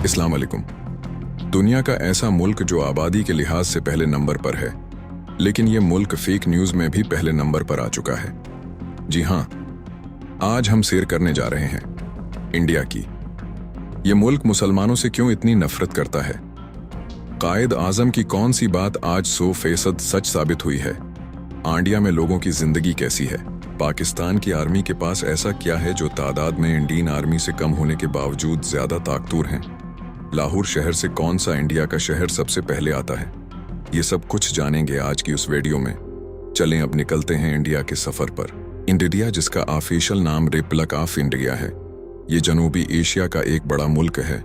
अस्सलाम वालेकुम। दुनिया का ऐसा मुल्क जो आबादी के लिहाज से पहले नंबर पर है, लेकिन ये मुल्क फेक न्यूज़ में भी पहले नंबर पर आ चुका है। जी हाँ, आज हम सैर करने जा रहे हैं इंडिया की। ये मुल्क मुसलमानों से क्यों इतनी नफरत करता है? कायद आजम की कौन सी बात आज 100% सच साबित हुई है? आंडिया में लोगों की जिंदगी कैसी है? पाकिस्तान की आर्मी के पास ऐसा क्या है जो तादाद में इंडियन आर्मी से कम होने के बावजूद ज्यादा ताकतवर हैं? लाहौर शहर से कौन सा इंडिया का शहर सबसे पहले आता है? ये सब कुछ जानेंगे आज की उस वीडियो में। चलें अब निकलते हैं इंडिया के सफर पर। इंडिया, जिसका ऑफिशियल नाम रिपब्लिक ऑफ इंडिया है, ये जनूबी एशिया का एक बड़ा मुल्क है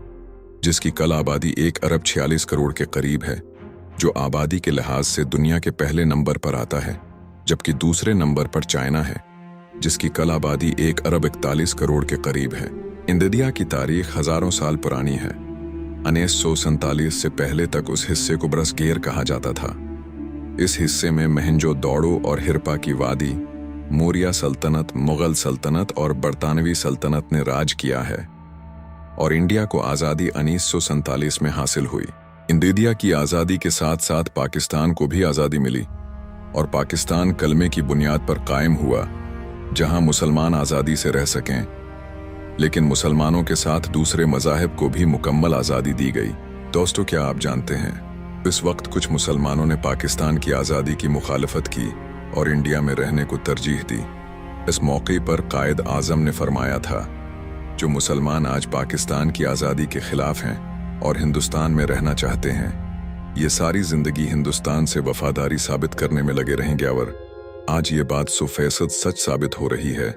जिसकी कल आबादी 1 अरब 46 करोड़ के करीब है, जो आबादी के लिहाज से दुनिया के पहले नंबर पर आता है, जबकि दूसरे नंबर पर चाइना है जिसकी कल आबादी 1 अरब 41 करोड़ के करीब है। इंडिया की तारीख हजारों साल पुरानी है। 1947 से पहले तक उस हिस्से को ब्रसगेर कहा जाता था। इस हिस्से में मोहनजोदड़ो और हिरपा की वादी, मौर्य सल्तनत, मुगल सल्तनत और बरतानवी सल्तनत ने राज किया है और इंडिया को आज़ादी 1947 में हासिल हुई। इंडिया की आज़ादी के साथ साथ पाकिस्तान को भी आज़ादी मिली और पाकिस्तान कलमे की बुनियाद पर कायम हुआ, जहां मुसलमान आज़ादी से रह सकें, लेकिन मुसलमानों के साथ दूसरे मज़ाहिब को भी मुकम्मल आज़ादी दी गई। दोस्तों, क्या आप जानते हैं इस वक्त कुछ मुसलमानों ने पाकिस्तान की आज़ादी की मुखालफत की और इंडिया में रहने को तरजीह दी। इस मौके पर कायद आज़म ने फरमाया था, जो मुसलमान आज पाकिस्तान की आज़ादी के खिलाफ हैं और हिंदुस्तान में रहना चाहते हैं, ये सारी जिंदगी हिंदुस्तान से वफादारी साबित करने में लगे रहेंगे। और आज ये बात 100% सच साबित हो रही है,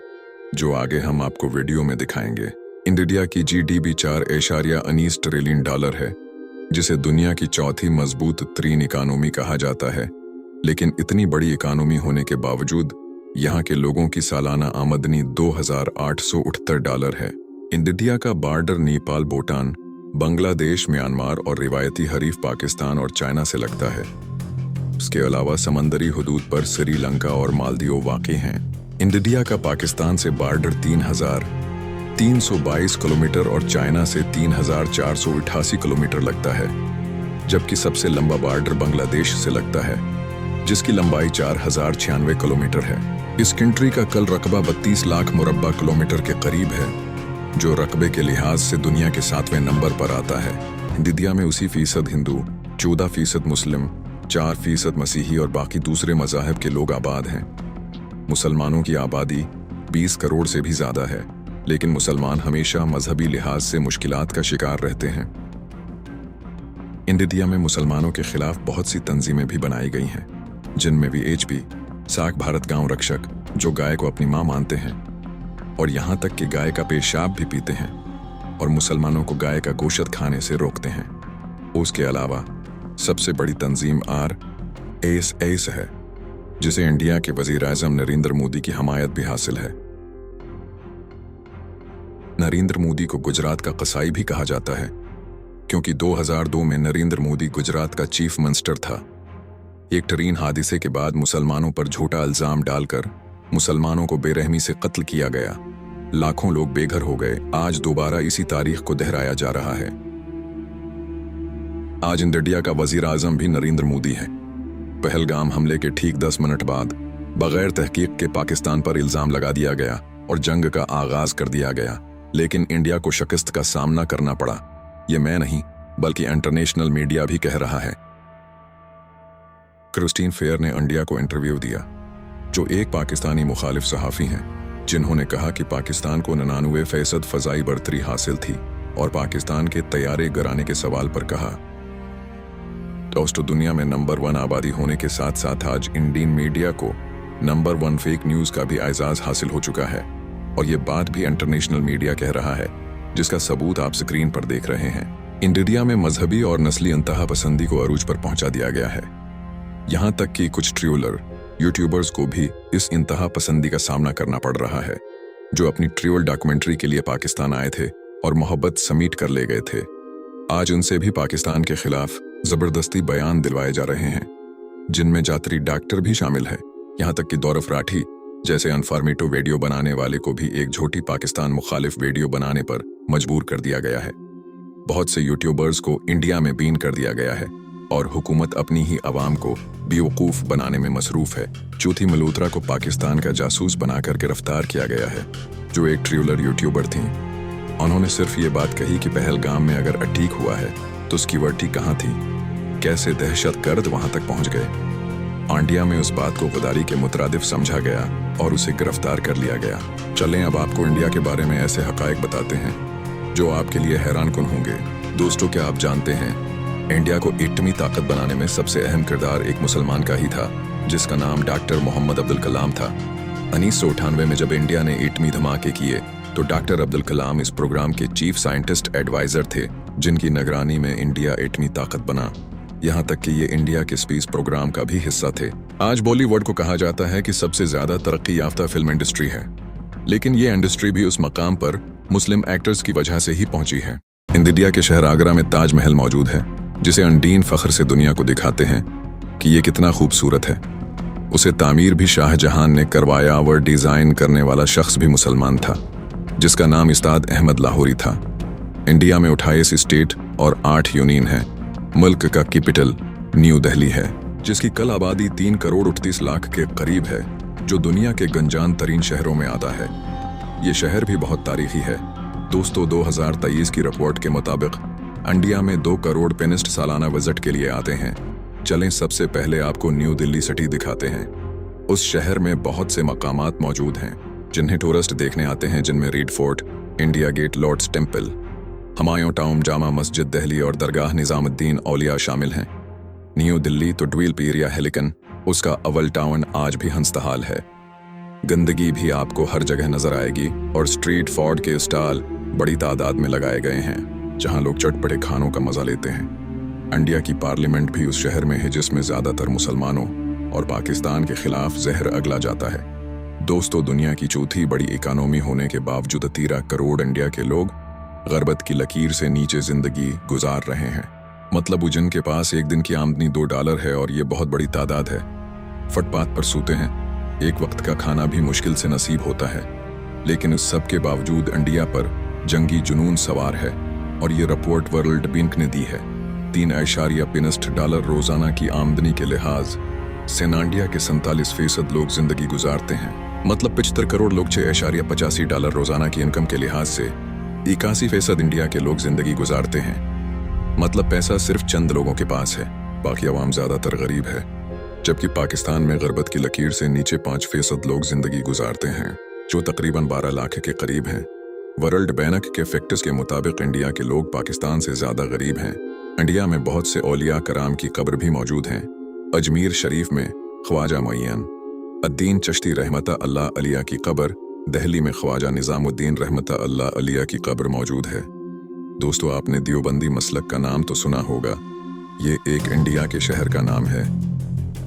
जो आगे हम आपको वीडियो में दिखाएंगे। इंडिया की GDP 4.19 ट्रिलियन डॉलर है, जिसे दुनिया की चौथी मजबूत तरीन इकानमी कहा जाता है। लेकिन इतनी बड़ी इकानमी होने के बावजूद यहाँ के लोगों की सालाना आमदनी $2,868 है। इंडिया का बॉर्डर नेपाल, भूटान, बांग्लादेश, म्यांमार और रिवायती हरीफ पाकिस्तान और चाइना से लगता है। इसके अलावा समंदरी हुदूद पर श्रीलंका और मालदीव वाक़ हैं। इंडिया का पाकिस्तान से बॉर्डर 3,322 किलोमीटर और चाइना से 3,488 किलोमीटर लगता है, जबकि सबसे लंबा बॉर्डर बांग्लादेश से लगता है, जिसकी लंबाई 4,096 किलोमीटर है। इस कंट्री का कल रकबा 32 लाख मुरब्बा किलोमीटर के करीब है, जो रकबे के लिहाज से दुनिया के 7वें नंबर पर आता है। इंडिया में 80% हिंदू, 14% मुस्लिम, 4% मसीही और बाकी दूसरे मज़ाहिब के लोग आबाद हैं। मुसलमानों की आबादी 20 करोड़ से भी ज़्यादा है, लेकिन मुसलमान हमेशा मजहबी लिहाज से मुश्किलात का शिकार रहते हैं। इंडिया में मुसलमानों के खिलाफ बहुत सी तंजीमें भी बनाई गई हैं, जिनमें VHP, साख भारत गांव रक्षक, जो गाय को अपनी माँ मानते हैं और यहाँ तक कि गाय का पेशाब भी पीते हैं और मुसलमानों को गाय का गोश्त खाने से रोकते हैं। उसके अलावा सबसे बड़ी तंजीम RSS है, जिसे इंडिया के वज़ीर-ए-आज़म नरेंद्र मोदी की हमायत भी हासिल है। नरेंद्र मोदी को गुजरात का कसाई भी कहा जाता है, क्योंकि 2002 में नरेंद्र मोदी गुजरात का चीफ मिनिस्टर था। एक ट्रेन हादसे के बाद मुसलमानों पर झूठा इल्जाम डालकर मुसलमानों को बेरहमी से कत्ल किया गया। लाखों लोग बेघर हो गए। आज दोबारा इसी तारीख को दोहराया जा रहा है। आज इंडिया का वज़ीर-ए-आज़म भी नरेंद्र मोदी है। पहलगाम हमले के ठीक 10 मिनट बाद बगैर तहकीक के पाकिस्तान पर इल्जाम लगा दिया गया और जंग का आगाज कर दिया गया, लेकिन इंडिया को शिकस्त का सामना करना पड़ा। ये मैं नहीं, बल्कि इंटरनेशनल मीडिया भी कह रहा है। क्रिस्टीन फेयर ने इंडिया को इंटरव्यू दिया, जो एक पाकिस्तानी मुखालिफ सहाफ़ी हैं, जिन्होंने कहा कि पाकिस्तान को 99% फ़ज़ाई बरतरी हासिल थी और पाकिस्तान के तैयारे गिराने के सवाल पर कहा, दोस्तों, दुनिया में नंबर 1 आबादी होने के साथ साथ आज इंडियन मीडिया को नंबर 1 फेक न्यूज़ का भी एजाज़ हासिल हो चुका है, और ये बात भी इंटरनेशनल मीडिया कह रहा है, जिसका सबूत आप स्क्रीन पर देख रहे हैं। इंडिया में मजहबी और नस्ली इंतहा पसंदी को अरूज पर पहुंचा दिया गया है। यहाँ तक कि कुछ ट्रोलर यूट्यूबर्स को भी इस इंतहा पसंदी का सामना करना पड़ रहा है, जो अपनी ट्रियोल डॉक्यूमेंट्री के लिए पाकिस्तान आए थे और मोहब्बत समीट कर ले गए थे। आज उनसे भी पाकिस्तान के खिलाफ जबरदस्ती बयान दिलवाए जा रहे हैं, जिनमें जातरी डॉक्टर भी शामिल है। यहाँ तक कि दौरफ राठी जैसे अनफॉर्मेटिव वीडियो बनाने वाले को भी एक झूठी पाकिस्तान मुखालिफ वीडियो बनाने पर मजबूर कर दिया गया है। बहुत से यूट्यूबर्स को इंडिया में बीन कर दिया गया है और हुकूमत अपनी ही आवाम को बेवकूफ़ बनाने में मसरूफ़ है। चौथी मल्होत्रा को पाकिस्तान का जासूस बनाकर गिरफ्तार किया गया है, जो एक ट्रिलर यूट्यूबर थीं। उन्होंने सिर्फ ये बात कही कि पहलगाम में अगर अटैक हुआ है तो उसकी वर्दी कहाँ थी, कैसे दहशतगर्द वहां तक पहुंच गए। इंडिया में उस बात को खुदारी के मुतरादिफ समझा गया और उसे गिरफ्तार कर लिया गया। चलें अब आपको इंडिया के बारे में ऐसे हकायक बताते हैं जो आपके लिए हैरान कुन होंगे। दोस्तों, क्या आप जानते हैं इंडिया को एटमी ताकत बनाने में सबसे अहम किरदार एक मुसलमान का ही था, जिसका नाम डॉक्टर मोहम्मद अब्दुल कलाम था। 1998 में जब इंडिया ने एटमी धमाके किए तो डॉक्टर अब्दुल कलाम इस प्रोग्राम के चीफ साइंटिस्ट एडवाइजर थे, जिनकी निगरानी में इंडिया एटमी ताकत बना। यहाँ तक कि ये इंडिया के स्पेस प्रोग्राम का भी हिस्सा थे। आज बॉलीवुड को कहा जाता है कि सबसे ज्यादा तरक्की याफ्ता फिल्म इंडस्ट्री है, लेकिन ये इंडस्ट्री भी उस मकाम पर मुस्लिम एक्टर्स की वजह से ही पहुंची है। इंडिया के शहर आगरा में ताजमहल मौजूद है, जिसे अनडीन फख्र से दुनिया को दिखाते हैं कि ये कितना खूबसूरत है। उसे तामीर भी शाहजहां ने करवाया और डिजाइन करने वाला शख्स भी मुसलमान था, जिसका नाम उस्ताद अहमद लाहौरी था। इंडिया में 28 स्टेट और 8 यूनियन है। मुल्क का कैपिटल न्यू दिल्ली है, जिसकी कल आबादी 3 करोड़ 38 लाख के करीब है, जो दुनिया के गंजान तरीन शहरों में आता है। ये शहर भी बहुत तारीखी है। दोस्तों, 2023 की रिपोर्ट के मुताबिक इंडिया में 2 करोड़ टूरिस्ट सालाना विजिट के लिए आते हैं। चलें सबसे पहले आपको न्यू दिल्ली सिटी दिखाते हैं। उस शहर में बहुत से मकामात मौजूद हैं जिन्हें टूरिस्ट देखने आते हैं, जिनमें red fort, India gate, lords temple, Humayun town, Jama Masjid Delhi और दरगाह निजामुद्दीन औलिया शामिल हैं। न्यू दिल्ली तो ड्वेल्प एरिया है, लेकिन उसका अव्वल टाउन आज भी हंसतहाल है। गंदगी भी आपको हर जगह नजर आएगी और स्ट्रीट फूड के स्टॉल बड़ी तादाद में लगाए गए हैं, जहां लोग चटपटे खानों का मजा लेते हैं। इंडिया की पार्लियामेंट भी उस शहर में है, जिसमें ज्यादातर मुसलमानों और पाकिस्तान के खिलाफ जहर अगला जाता है। दोस्तों, दुनिया की चौथी बड़ी इकोनॉमी होने के बावजूद 13 करोड़ इंडिया के लोग गरबत की लकीर से नीचे जिंदगी गुजार रहे हैं। मतलब जिनके पास एक दिन की आमदनी $2 है, और ये बहुत बड़ी तादाद है। फुटपाथ पर सोते हैं, एक वक्त का खाना भी मुश्किल से नसीब होता है। लेकिन इस सब के बावजूद इंडिया पर जंगी जुनून सवार है, और ये रिपोर्ट वर्ल्ड बैंक ने दी है। $3.5 रोजाना की आमदनी के लिहाज से इंडिया के 47% लोग जिंदगी गुजारते हैं। मतलब 75 करोड़ लोग $6.85 रोजाना की इनकम के लिहाज से 81% इंडिया के लोग जिंदगी गुजारते हैं। मतलब पैसा सिर्फ चंद लोगों के पास है, बाकी अवाम ज्यादातर गरीब है। जबकि पाकिस्तान में गरबत की लकीर से नीचे 5% लोग जिंदगी गुजारते हैं, जो तकरीबन 12 लाख के करीब हैं। वर्ल्ड बैंक के फैक्टर्स के मुताबिक इंडिया के लोग पाकिस्तान से ज्यादा गरीब हैं। इंडिया में बहुत से औलिया कराम की कब्र भी मौजूद हैं। अजमेर शरीफ में ख्वाजा मुईन अद्दीन चिश्ती रहमत अल्लाह अलिया की कब्र, दिल्ली में ख्वाजा निजामुद्दीन रहमत अल्लाह अलिया की कब्र मौजूद है। दोस्तों, आपने देवबंदी मसलक का नाम तो सुना होगा। ये एक इंडिया के शहर का नाम है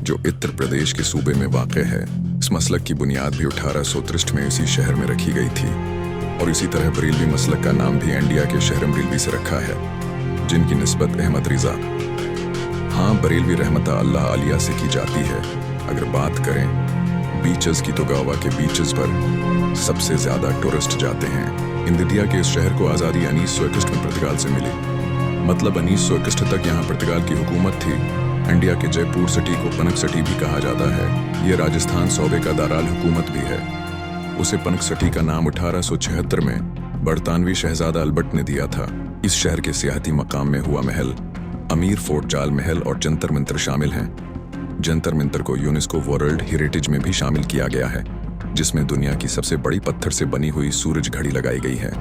जो उत्तर प्रदेश के सूबे में वाक़ है। इस मसलक की बुनियाद भी 1863 में इसी शहर में रखी गई थी। और इसी तरह बरेलवी मसलक का नाम भी इंडिया के शहर बरेलवी से रखा है, जिनकी निस्बत अहमद रिजा बरेलवी रहमत अल्लाह अलिया से की जाती है। अगर बात करें बीचेस की तो गोवा के बीचेस पर सबसे ज्यादा टूरिस्ट जाते हैं। इंडिया के इस शहर को आज़ादी 1961 में पुर्तगाल से मिली। मतलब 1961 तक यहाँ पुर्तगाल की हुकूमत थी। इंडिया के जयपुर सिटी को पनक सिटी भी कहा जाता है। ये राजस्थान सूबे का दाराल हुकूमत भी है। उसे पनक सिटी का नाम 1876 में बरतानवी शहजादा अल्बर्ट ने दिया था। इस शहर के सियाहती मकाम में हुआ महल, अमीर फोर्ट, जाल महल और जंतर मंतर शामिल हैं। जंतर मंतर को यूनेस्को वर्ल्ड हेरिटेज में भी शामिल किया गया है, जिसमें दुनिया की सबसे बड़ी पत्थर से बनी हुई सूरज घड़ी लगाई गई है।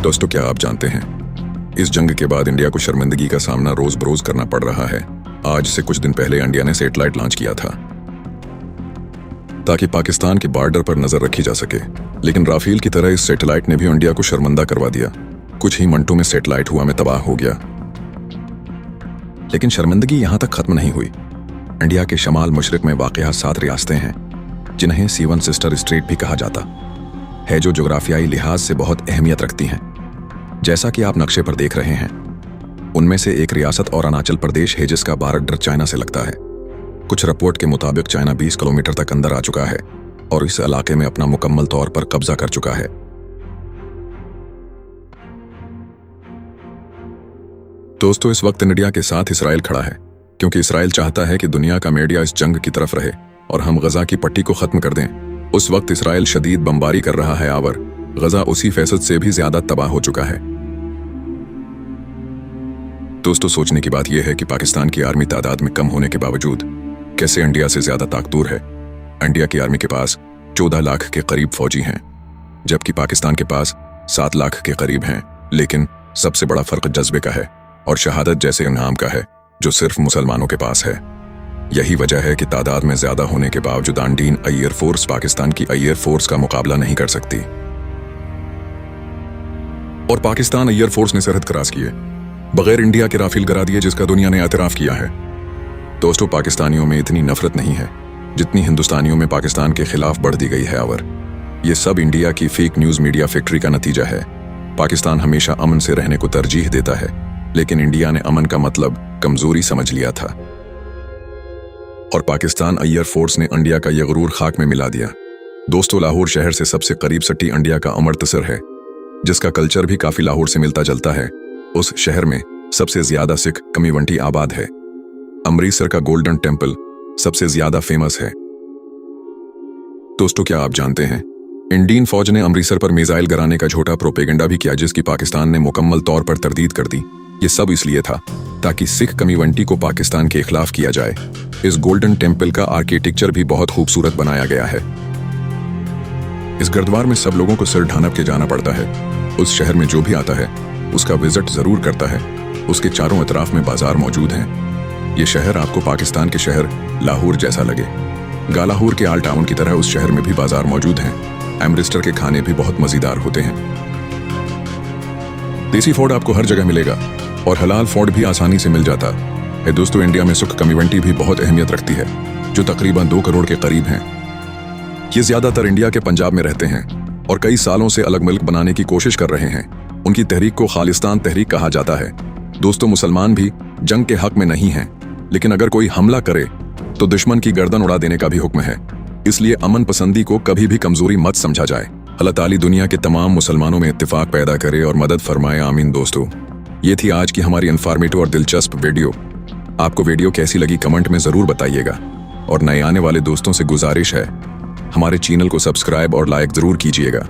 दोस्तों, क्या आप जानते हैं इस जंग के बाद इंडिया को शर्मिंदगी का सामना रोज बरोज करना पड़ रहा है। आज से कुछ दिन पहले इंडिया ने सैटेलाइट लॉन्च किया था ताकि पाकिस्तान के बॉर्डर पर नजर रखी जा सके, लेकिन राफेल की तरह इस सैटेलाइट ने भी इंडिया को शर्मिंदा करवा दिया। कुछ ही मिनटों में सैटेलाइट हुआ में तबाह हो गया। लेकिन शर्मिंदगी यहां तक खत्म नहीं हुई। इंडिया के शमाल मशरिक में वाक़या 7 रियासतें हैं, जिन्हें 7 सिस्टर स्टेट भी कहा जाता है, जो जोग्राफियाई लिहाज से बहुत अहमियत रखती हैं। जैसा कि आप नक्शे पर देख रहे हैं, उनमें से एक रियासत और अरुणाचल प्रदेश है, जिसका बॉर्डर चाइना से लगता है। कुछ रिपोर्ट के मुताबिक चाइना 20 किलोमीटर तक अंदर आ चुका है और इस इलाके में अपना मुकम्मल तौर पर कब्जा कर चुका है। दोस्तों, इस वक्त इंडिया के साथ इसराइल खड़ा है, क्योंकि इसराइल चाहता है कि दुनिया का मीडिया इस जंग की तरफ रहे और हम गजा की पट्टी को खत्म कर दें। उस वक्त इसराइल शदीद बमबारी कर रहा है और गजा उसी फीसद से भी ज्यादा तबाह हो चुका है। दोस्तों, सोचने की बात यह है कि पाकिस्तान की आर्मी तादाद में कम होने के बावजूद कैसे इंडिया से ज्यादा ताकतवर है। इंडिया की आर्मी के पास 14 लाख के करीब फौजी हैं, जबकि पाकिस्तान के पास 7 लाख के करीब हैं। लेकिन सबसे बड़ा फर्क जज्बे का है और शहादत जैसे इनाम का है, जो सिर्फ मुसलमानों के पास है। यही वजह है कि तादाद में ज्यादा होने के बावजूद अंडीन एयर फोर्स पाकिस्तान की एयर फोर्स का मुकाबला नहीं कर सकती। और पाकिस्तान एयर फोर्स ने सरहद क्रॉस किए बगैर इंडिया के राफेल गिरा दिए, जिसका दुनिया ने एतराफ किया है। दोस्तों, पाकिस्तानियों में इतनी नफरत नहीं है जितनी हिंदुस्तानियों में पाकिस्तान के खिलाफ बढ़ दी गई है। और ये सब इंडिया की फेक न्यूज मीडिया फैक्ट्री का नतीजा है। पाकिस्तान हमेशा अमन से रहने को तरजीह देता है, लेकिन इंडिया ने अमन का मतलब कमजोरी समझ लिया था और पाकिस्तान एयर फोर्स ने इंडिया का यह गुरूर खाक में मिला दिया। दोस्तों, लाहौर शहर से सबसे करीब सटी इंडिया का अमृतसर है, जिसका कल्चर भी काफी लाहौर से मिलता जुलता है। उस शहर में सबसे ज्यादा सिख कम्युनिटी आबाद है। अमृतसर का गोल्डन टेम्पल सबसे ज्यादा फेमस है। दोस्तों, क्या आप जानते हैं इंडियन फौज ने अमृतसर पर मिसाइल गिराने का झूठा प्रोपेगेंडा भी किया, जिसकी पाकिस्तान ने मुकम्मल तौर पर तरदीद कर दी। ये सब इसलिए था ताकि सिख कम्युनिटी को पाकिस्तान के खिलाफ किया जाए। इस गोल्डन टेम्पल का आर्किटेक्चर भी बहुत खूबसूरत बनाया गया है। इस गुरुद्वार में सब लोगों को सिर ढानप के जाना पड़ता है। उस शहर में जो भी आता है उसका विजिट जरूर करता है। उसके चारों अतराफ में बाजार मौजूद हैं। ये शहर आपको पाकिस्तान के शहर लाहौर जैसा लगे। गालाहौर के आल टाउन की तरह उस शहर में भी बाजार मौजूद हैं। अमृतसर के खाने भी बहुत मजेदार होते हैं। देसी फूड आपको हर जगह मिलेगा और हलाल फूड भी आसानी से मिल जाता है। दोस्तों, इंडिया में सिख कम्युनिटी भी बहुत अहमियत रखती है, जो तकरीबन 2 करोड़ के करीब हैं। ये ज्यादातर इंडिया के पंजाब में रहते हैं और कई सालों से अलग मुल्क बनाने की कोशिश कर रहे हैं। उनकी तहरीक को खालिस्तान तहरीक कहा जाता है। दोस्तों, मुसलमान भी जंग के हक में नहीं हैं, लेकिन अगर कोई हमला करे तो दुश्मन की गर्दन उड़ा देने का भी हुक्म है। इसलिए अमन पसंदी को कभी भी कमजोरी मत समझा जाए। अल्लाह ताला दुनिया के तमाम मुसलमानों में इत्तिफाक पैदा करे और मदद फरमाए, आमीन। दोस्तों, ये थी आज की हमारी इन्फॉर्मेटिव और दिलचस्प वीडियो। आपको वीडियो कैसी लगी कमेंट में जरूर बताइएगा और नए आने वाले दोस्तों से गुजारिश है, हमारे चैनल को सब्सक्राइब और लाइक जरूर कीजिएगा।